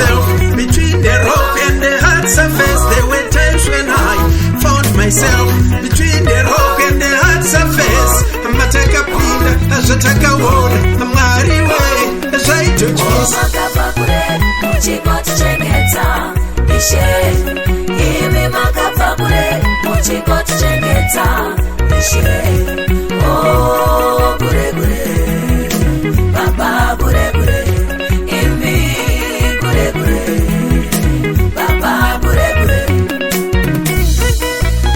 myself between the rock and the hard surface. There were times when I found myself between the rock and the hard surface. Amataka pinda, azataka wona, amari way, azaito choose. Makapakure, muchikoti chengeta, ishe. Imi makapakure, muchikoti chengeta, ishe. Oh, gure gure, baba gure gure. Imi gure gure, baba gure gure.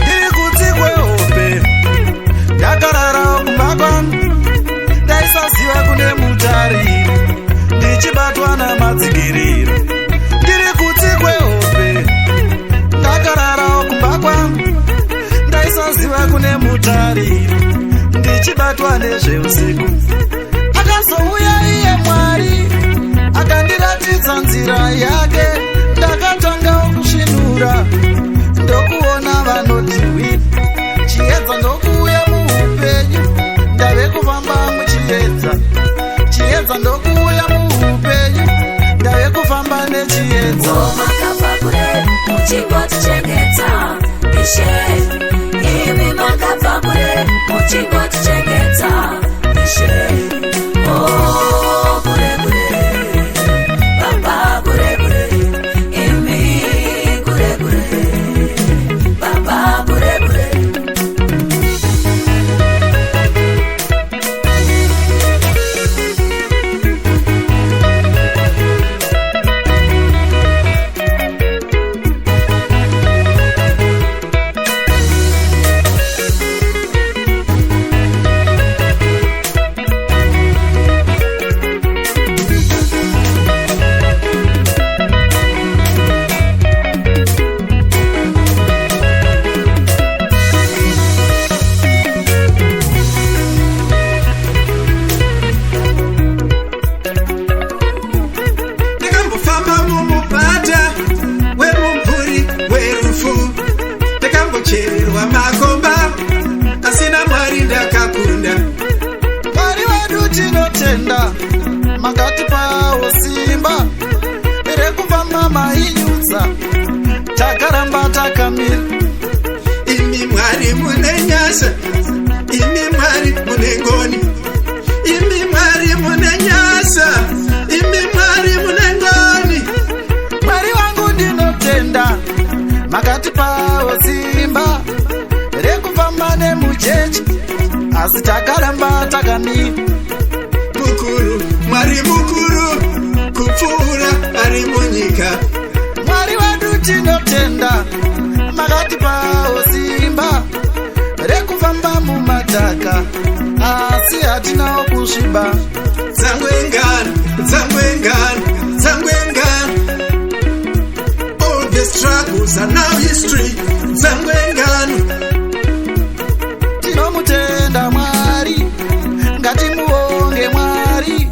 Diri kuti kwehope, ndakarara kumakwan, ndaisasiwa kune mutari, ndichibatwa namatsigiriro. Ndiri kuti kwehope, ndakarara kumakwan, ndaisaziva kune mutari, ndichibatwa nezveusiku. Akazouya iye Mwari, akandiratidza nzira yake, ndakatanga kusvinura, ndokuona vanotiwira. Chiedza ndokuuya muupenyu, ndave kufamba muchiedza. Chiedza ndokuuya muupenyu, ndave kufamba nechiedza. Makapakure, muchikoti chengeta, ishe. Imi makapakure, muchikoti chengeta, ishe. Oh, gure gure, baba gure gure. Imi gure gure, baba gure gure. Ndakambofamba mumupata wemumvuri werufu, ndakambochererwa makomba, asina Mwari ndakakunda. Mwari wedu tinotenda, makatipawo simba rekufamba mainyudza, takaramba takamira. Imi Mwari mune nyasha, imi Mwari mune ngoni, imi Mwari mune nyasha, imi Mwari mune ngoni. Mwari wangu ndinotenda, makatipawo simba rekufamba nemuchechi, asi takaramba takamira. Mukuru, Mwari mukuru, kupfuura ari munyika. Mwari wedu tinotenda, makatipawo simba rekufamba mumadhaka, asi hatinawo kusviba. Zangwengana, zangwengana, zangwengana. All the struggles are now history. Zangwengana. Tinomutenda Mwari, ngatimuonge Mwari.